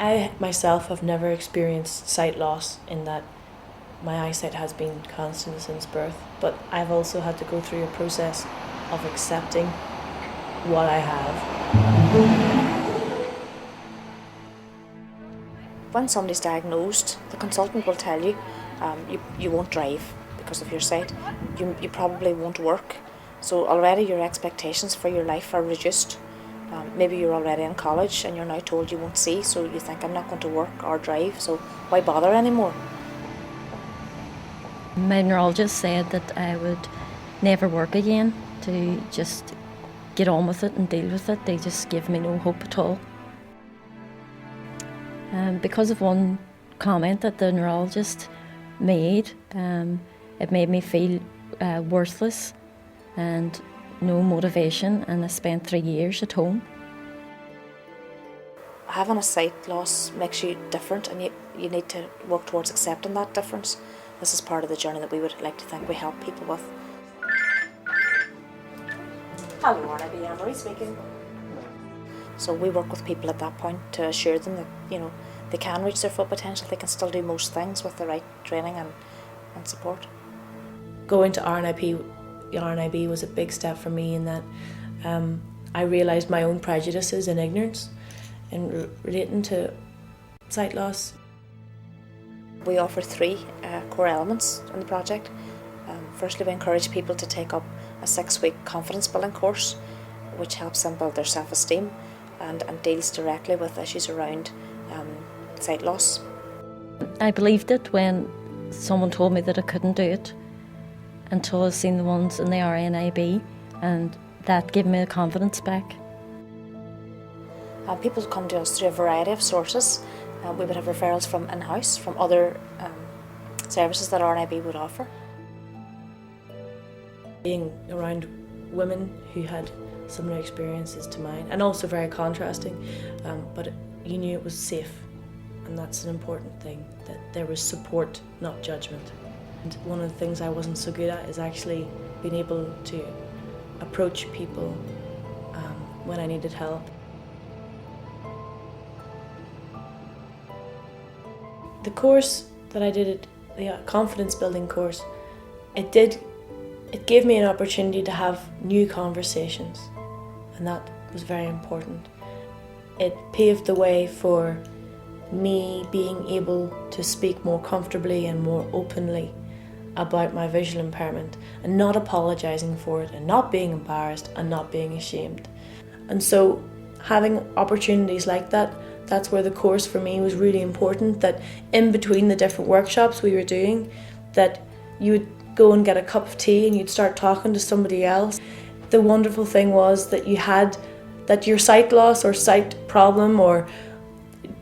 I myself have never experienced sight loss in that my eyesight has been constant since birth, but I've also had to go through a process of accepting what I have. When somebody's diagnosed, the consultant will tell you, you won't drive because of your sight, you probably won't work, so already your expectations for your life are reduced. Maybe you're already in college and you're now told you won't see, so you think, I'm not going to work or drive, so why bother anymore? My neurologist said that I would never work again, to just get on with it and deal with it. They just give me no hope at all. Because of one comment that the neurologist made, it made me feel worthless and no motivation, and I spent 3 years at home. Having a sight loss makes you different, and you need to work towards accepting that difference. This is part of the journey that we would like to think we help people with. Hello, RNIB, Emery speaking. So we work with people at that point to assure them that, they can reach their full potential, they can still do most things with the right training and support. Going to RNIB was a big step for me in that I realised my own prejudices and ignorance in relating to sight loss. We offer 3 core elements in the project. Firstly, we encourage people to take up a 6-week confidence building course, which helps them build their self-esteem and deals directly with issues around sight loss. I believed it when someone told me that I couldn't do it, until I've seen the ones in the RNIB, and that gave me the confidence back. People come to us through a variety of sources. We would have referrals from in-house, from other services that RNIB would offer. Being around women who had similar experiences to mine, and also very contrasting, but you knew it was safe, and that's an important thing, that there was support, not judgment. And one of the things I wasn't so good at is actually being able to approach people when I needed help. The course that I did, the confidence building course, it gave me an opportunity to have new conversations, and that was very important. It paved the way for me being able to speak more comfortably and more openly about my visual impairment, and not apologising for it, and not being embarrassed, and not being ashamed. And so having opportunities like that, that's where the course for me was really important, that in between the different workshops we were doing, that you would go and get a cup of tea and you'd start talking to somebody else. The wonderful thing was that that your sight loss or sight problem or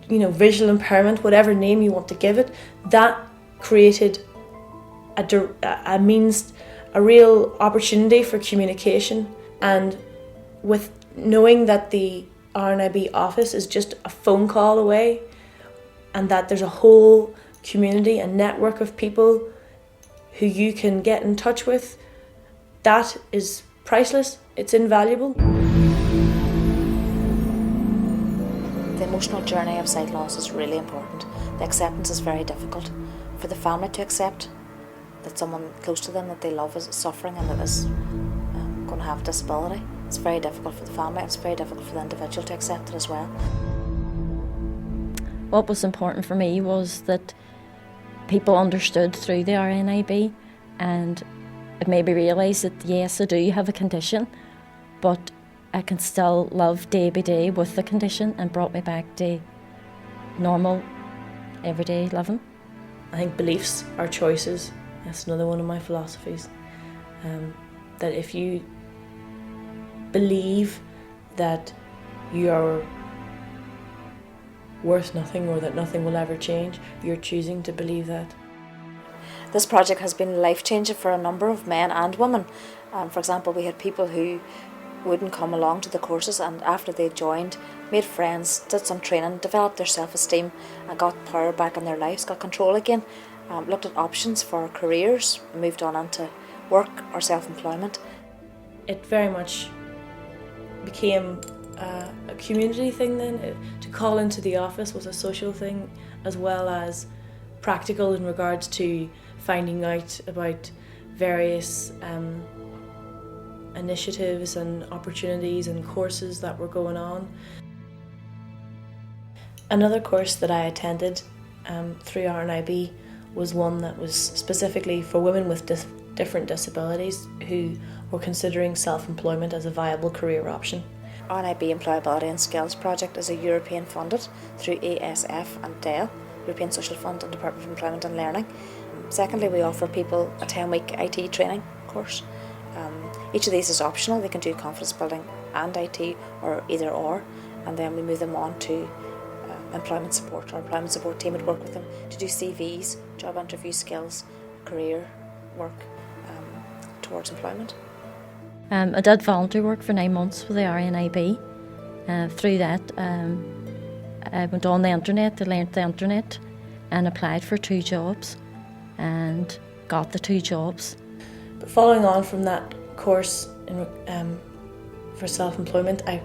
visual impairment, whatever name you want to give it, that created a real opportunity for communication. And with knowing that the RNIB office is just a phone call away, and that there's a whole community and network of people who you can get in touch with, that is priceless, it's invaluable. The emotional journey of sight loss is really important. The acceptance is very difficult. For the family to accept that someone close to them that they love is suffering and that is going to have a disability, it's very difficult for the family, it's very difficult for the individual to accept it as well. What was important for me was that people understood through the RNIB, and it made me realise that yes, I do have a condition, but I can still live day by day with the condition, and brought me back to normal, everyday living. I think beliefs are choices. That's another one of my philosophies. That if you believe that you are worth nothing or that nothing will ever change, you're choosing to believe that. This project has been life-changing for a number of men and women. For example, we had people who wouldn't come along to the courses, and after they joined, made friends, did some training, developed their self-esteem and got power back in their lives, got control again, looked at options for careers, moved on into work or self-employment. It very much became a community thing then. To call into the office was a social thing as well as practical in regards to finding out about various initiatives and opportunities and courses that were going on. Another course that I attended through RNIB was one that was specifically for women with different disabilities who were considering self-employment as a viable career option. RNIB Employability and Skills Project is a European funded through ASF and DEL, European Social Fund and Department of Employment and Learning. Secondly, we offer people a 10-week IT training course. Each of these is optional. They can do confidence building and IT or either or, and then we move them on to employment support. Our employment support team would work with them to do CVs, job interview skills, career work towards employment. I did volunteer work for 9 months with the RNIB. Through that, I went on the internet, I learnt the internet and applied for 2 jobs and got the 2 jobs. But following on from that course for self-employment, I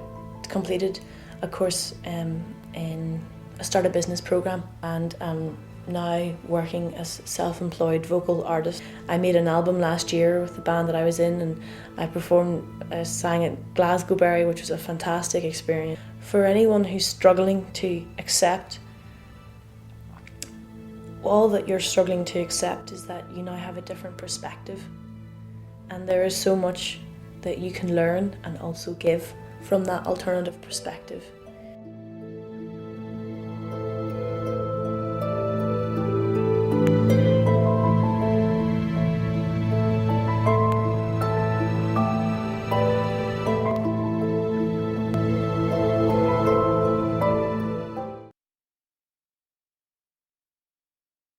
completed a course in a Start a Business programme, and I'm now working as a self-employed vocal artist. I made an album last year with the band that I was in, and I sang at Glasgowbury, which was a fantastic experience. For anyone who's struggling to accept, all that you're struggling to accept is that you now have a different perspective, and there is so much that you can learn and also give from that alternative perspective.